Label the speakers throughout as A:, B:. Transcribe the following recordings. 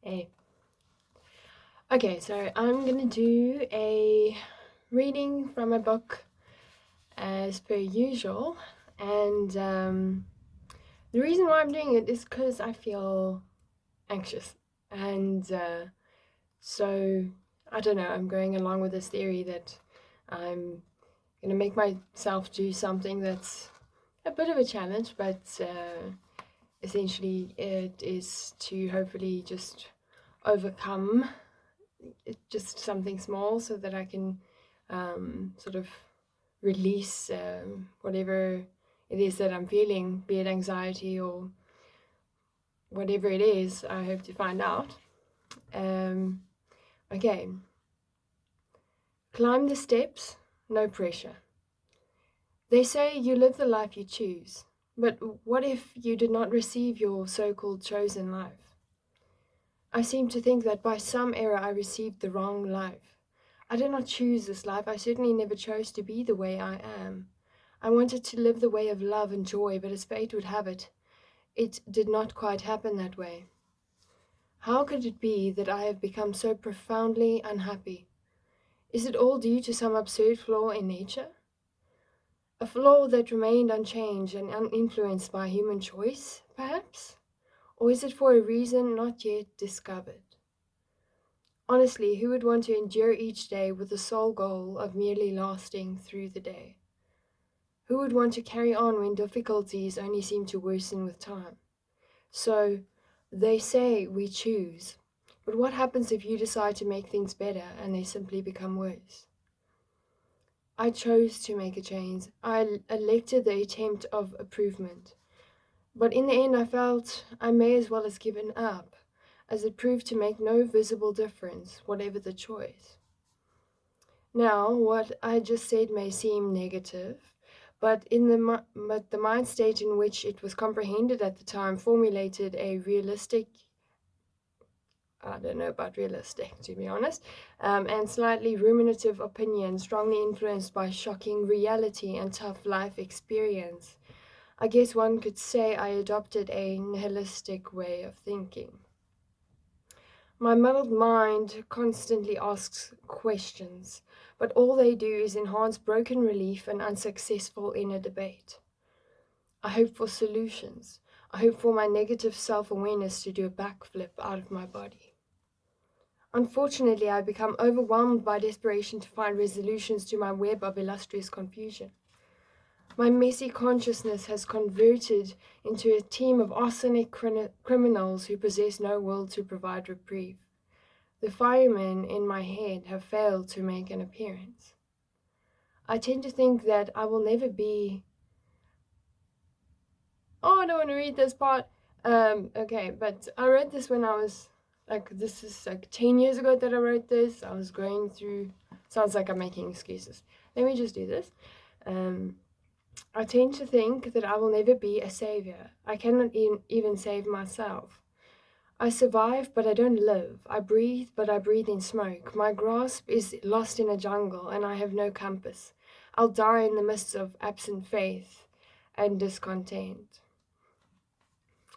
A: Hey. Okay, so I'm gonna do a reading from a book as per usual, and the reason why I'm doing it is because I feel anxious, and so I don't know. I'm going along with this theory that I'm gonna make myself do something that's a bit of a challenge, but essentially it is to hopefully just overcome just something small so that I can sort of release whatever it is that I'm feeling, be it anxiety or whatever it is. I hope to find out. Um, okay, climb the steps, no pressure. They say you live the life you choose, but what if you did not receive your so called chosen life? I seem to think that by some error I received the wrong life. I did not choose this life. I certainly never chose to be the way I am. I wanted to live the way of love and joy, but as fate would have it, it did not quite happen that way. How could it be that I have become so profoundly unhappy? Is it all due to some absurd flaw in nature? A flaw that remained unchanged and uninfluenced by human choice, perhaps? Or is it for a reason not yet discovered? Honestly, who would want to endure each day with the sole goal of merely lasting through the day? Who would want to carry on when difficulties only seem to worsen with time? So, they say we choose. But what happens if you decide to make things better and they simply become worse? I chose to make a change. I elected the attempt of improvement. But in the end, I felt I may as well have given up, as it proved to make no visible difference, whatever the choice. Now, what I just said may seem negative, but the mind state in which it was comprehended at the time formulated a realistic, I don't know about realistic to be honest, and slightly ruminative opinion, strongly influenced by shocking reality and tough life experience. I guess one could say I adopted a nihilistic way of thinking. My muddled mind constantly asks questions, but all they do is enhance broken relief and unsuccessful inner debate. I hope for solutions. I hope for my negative self awareness to do a backflip out of my body. Unfortunately, I become overwhelmed by desperation to find resolutions to my web of illustrious confusion. My messy consciousness has converted into a team of arsenic criminals who possess no will to provide reprieve. The firemen in my head have failed to make an appearance. I tend to think that I will never be. Oh, I don't want to read this part. Okay, but I wrote this when I was this is like 10 years ago that I wrote this. I was going through. Sounds like I'm making excuses. Let me just do this. Um, I tend to think that I will never be a savior. I cannot even save myself. I survive, but I don't live. I breathe, but I breathe in smoke. My grasp is lost in a jungle, and I have no compass. I'll die in the midst of absent faith and discontent.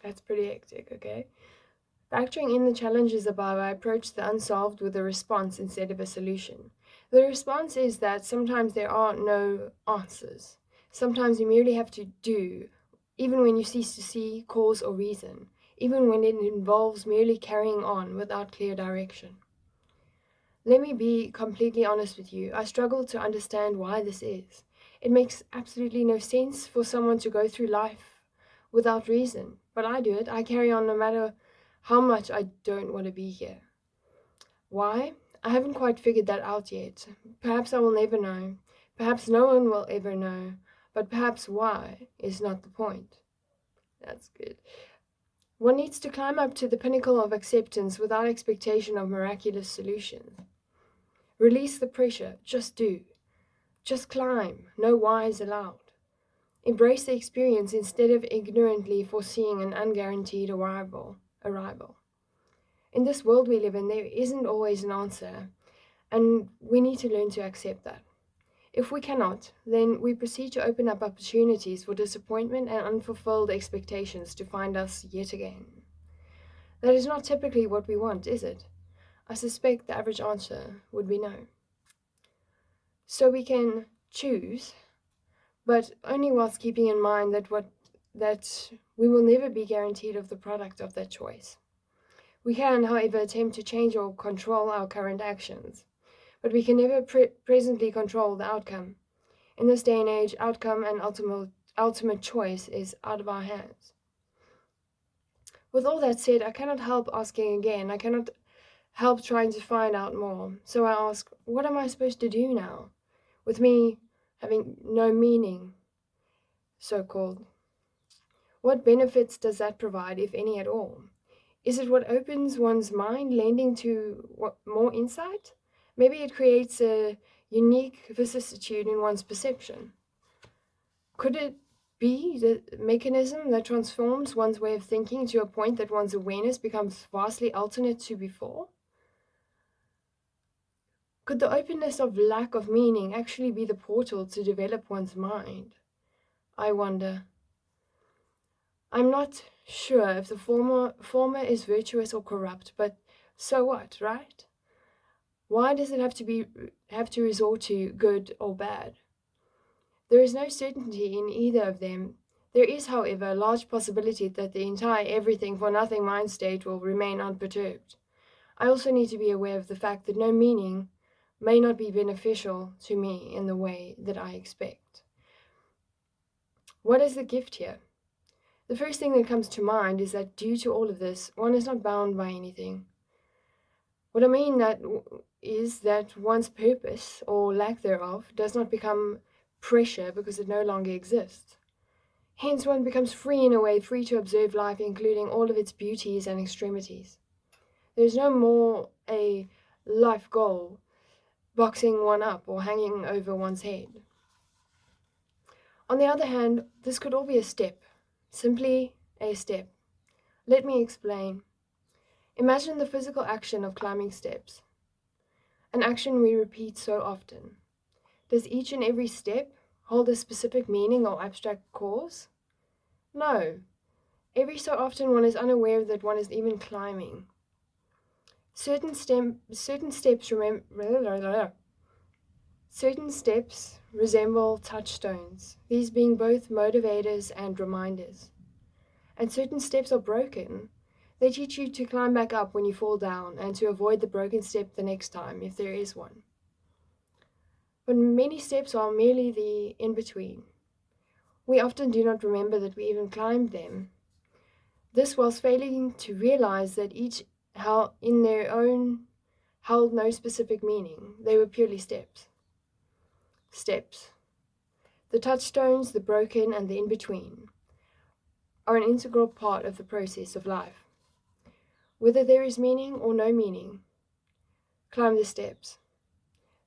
A: That's pretty hectic, okay? Factoring in the challenges above, I approach the unsolved with a response instead of a solution. The response is that sometimes there are no answers. Sometimes you merely have to do, even when you cease to see cause or reason, even when it involves merely carrying on without clear direction. Let me be completely honest with you. I struggle to understand why this is. It makes absolutely no sense for someone to go through life without reason, but I do it. I carry on no matter how much I don't want to be here. Why? I haven't quite figured that out yet. Perhaps I will never know. Perhaps no one will ever know. But perhaps why is not the point. That's good. One needs to climb up to the pinnacle of acceptance without expectation of miraculous solutions. Release the pressure. Just do. Just climb. No whys allowed. Embrace the experience instead of ignorantly foreseeing an unguaranteed arrival. In this world we live in, there isn't always an answer, and we need to learn to accept that. If we cannot, then we proceed to open up opportunities for disappointment and unfulfilled expectations to find us yet again. That is not typically what we want, is it? I suspect the average answer would be no. So we can choose, but only whilst keeping in mind that we will never be guaranteed of the product of that choice. We can, however, attempt to change or control our current actions, but we can never presently control the outcome. In this day and age, outcome and ultimate choice is out of our hands. With all that said, I cannot help asking again. I cannot help trying to find out more. So I ask, what am I supposed to do now? With me having no meaning, so-called. What benefits does that provide, if any at all? Is it what opens one's mind, lending to more insight? Maybe it creates a unique vicissitude in one's perception. Could it be the mechanism that transforms one's way of thinking to a point that one's awareness becomes vastly alternate to before? Could the openness of lack of meaning actually be the portal to develop one's mind? I wonder. I'm not sure if the former is virtuous or corrupt, but so what, right? Why does it have to resort to good or bad? There is no certainty in either of them. There is, however, a large possibility that the entire everything for nothing mind state will remain unperturbed. I also need to be aware of the fact that no meaning may not be beneficial to me in the way that I expect. What is the gift here? The first thing that comes to mind is that due to all of this, one is not bound by anything. What I mean is that one's purpose, or lack thereof, does not become pressure because it no longer exists. Hence, one becomes free in a way, free to observe life, including all of its beauties and extremities. There is no more a life goal boxing one up or hanging over one's head. On the other hand, this could all be a step, simply a step. Let me explain. Imagine the physical action of climbing steps, an action we repeat so often. Does each and every step hold a specific meaning or abstract cause? No. Every so often one is unaware that one is even climbing. Certain steps resemble touchstones, these being both motivators and reminders. And certain steps are broken. They teach you to climb back up when you fall down and to avoid the broken step the next time, if there is one. But many steps are merely the in-between. We often do not remember that we even climbed them. This whilst failing to realize that each in their own held no specific meaning. They were purely steps. Steps. The touchstones, the broken, and the in-between are an integral part of the process of life. Whether there is meaning or no meaning, climb the steps.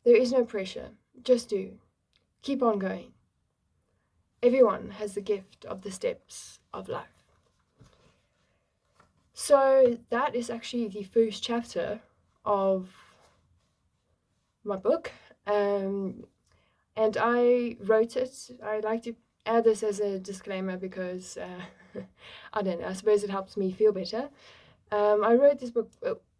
A: There is no pressure. Just do. Keep on going. Everyone has the gift of the steps of life. So that is actually the first chapter of my book. And I wrote it. I like to add this as a disclaimer because, I don't know, I suppose it helps me feel better. I wrote this book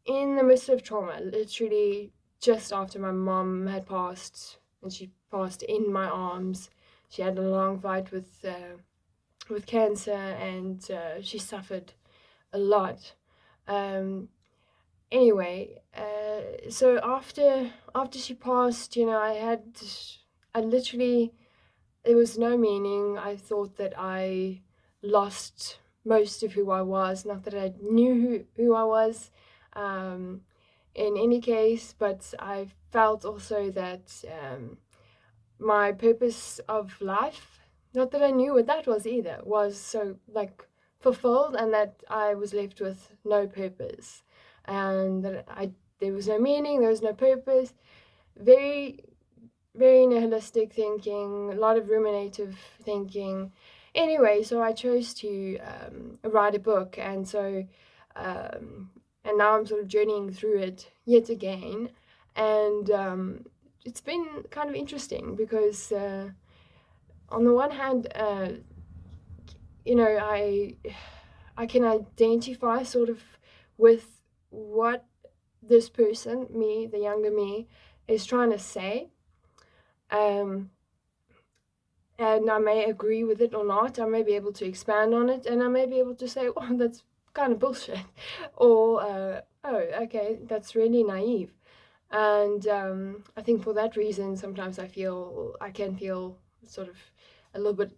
A: in the midst of trauma, literally just after my mom had passed, and she passed in my arms. She had a long fight with cancer, and she suffered a lot. Anyway, so after she passed, I literally, there was no meaning. I thought that I lost most of who I was, not that I knew who I was, in any case, but I felt also that my purpose of life, not that I knew what that was either, was so fulfilled, and that I was left with no purpose, and that there was no meaning, there was no purpose. Very, very nihilistic thinking, a lot of ruminative thinking. Anyway, so I chose to write a book, and so and now I'm sort of journeying through it yet again, and it's been kind of interesting because on the one hand, I can identify sort of with what this person, me, the younger me, is trying to say. Um, and I may agree with it or not. I may be able to expand on it, and I may be able to say, "Oh, that's kind of bullshit," or "Oh, okay, that's really naive." And I think for that reason, sometimes I can feel sort of a little bit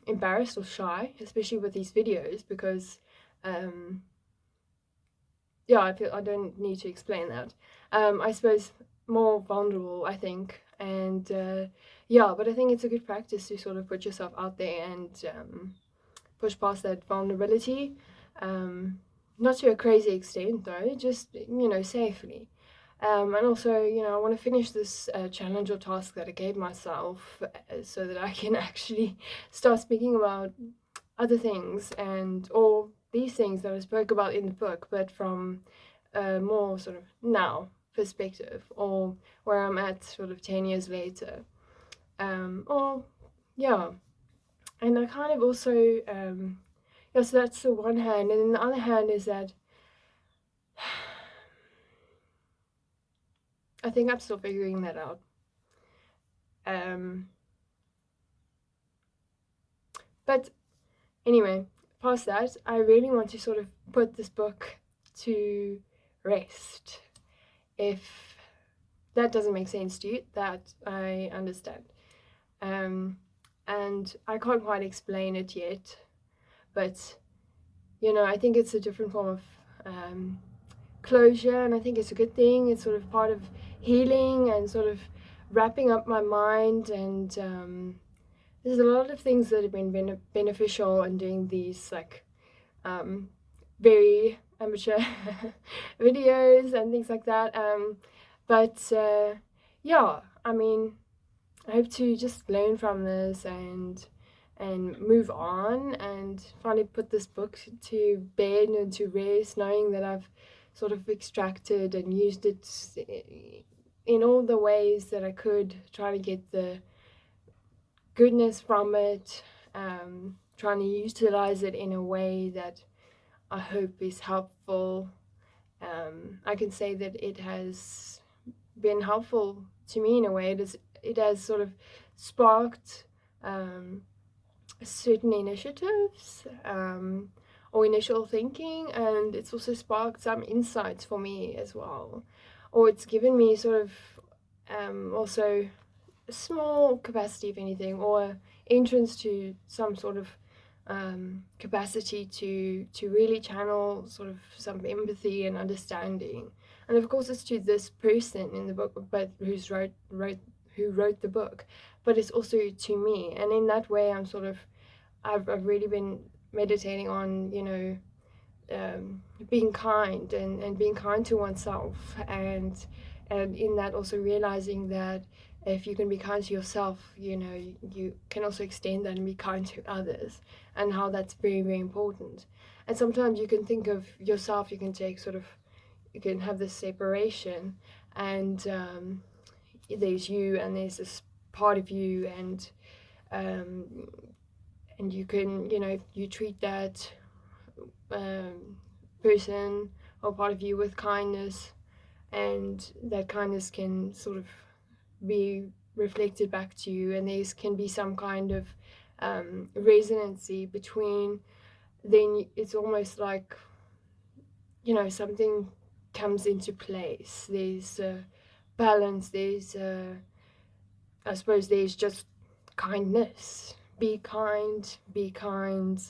A: embarrassed or shy, especially with these videos, because um, yeah, I feel I don't need to explain that. I suppose more vulnerable, I think, and yeah, but I think it's a good practice to sort of put yourself out there and push past that vulnerability. Um, Not to a crazy extent, though, just safely. And also, I want to finish this challenge or task that I gave myself so that I can actually start speaking about other things and or these things that I spoke about in the book, but from a more sort of now perspective, or where I'm at sort of 10 years later. Or yeah, and I kind of also yeah, so that's the one hand, and then the other hand is that I think I'm still figuring that out. But anyway, past that, I really want to sort of put this book to rest. If that doesn't make sense to you, that I understand. And I can't quite explain it yet, but I think it's a different form of closure, and I think it's a good thing. It's sort of part of healing and sort of wrapping up my mind, and there's a lot of things that have been beneficial in doing these like very amateur videos and things like that. But yeah, I mean, I hope to just learn from this and move on and finally put this book to bed and to rest, knowing that I've sort of extracted and used it in all the ways that I could, trying to get the goodness from it, trying to utilize it in a way that I hope is helpful. I can say that it has been helpful to me in a way. It has sort of sparked certain initiatives or initial thinking, and it's also sparked some insights for me as well. Or it's given me sort of also a small capacity, if anything, or entrance to some sort of capacity to really channel sort of some empathy and understanding. And of course, it's to this person in the book, but who wrote the book, but it's also to me. And in that way, I've really been meditating on being kind and being kind to oneself, and in that also realizing that if you can be kind to yourself, you can also extend that and be kind to others, and how that's very, very important. And sometimes you can think of yourself, you can have this separation, and there's you and there's this part of you, and you can you treat that person or part of you with kindness, and that kindness can sort of be reflected back to you, and there can be some kind of resonancy between. Then it's almost like something comes into place. There's balance. There's I suppose there's just kindness. Be kind, be kind,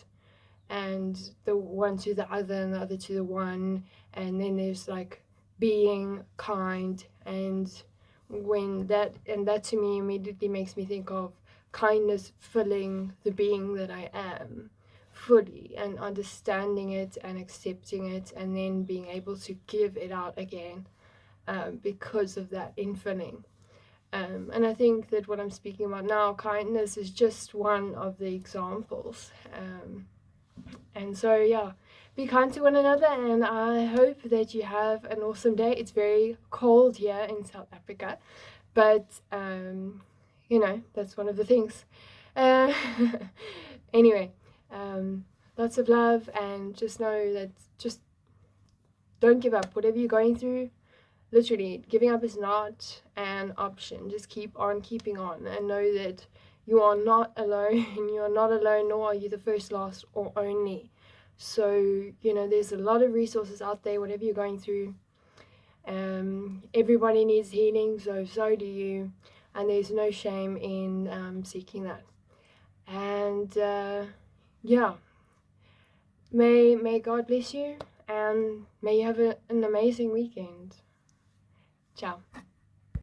A: and the one to the other and the other to the one, and then there's like being kind, and that to me immediately makes me think of kindness filling the being that I am fully, and understanding it and accepting it, and then being able to give it out again because of that infilling. And I think that what I'm speaking about now, kindness, is just one of the examples. And so, yeah, be kind to one another, and I hope that you have an awesome day. It's very cold here in South Africa, but, that's one of the things. Uh, anyway, lots of love, and just know that just don't give up. Whatever you're going through, literally, giving up is not an option. Just keep on keeping on and know that you are not alone. You are not alone, nor are you the first, last, or only. So, there's a lot of resources out there, whatever you're going through. Everybody needs healing, so do you. And there's no shame in seeking that. And yeah, may God bless you, and may you have an amazing weekend. Ciao.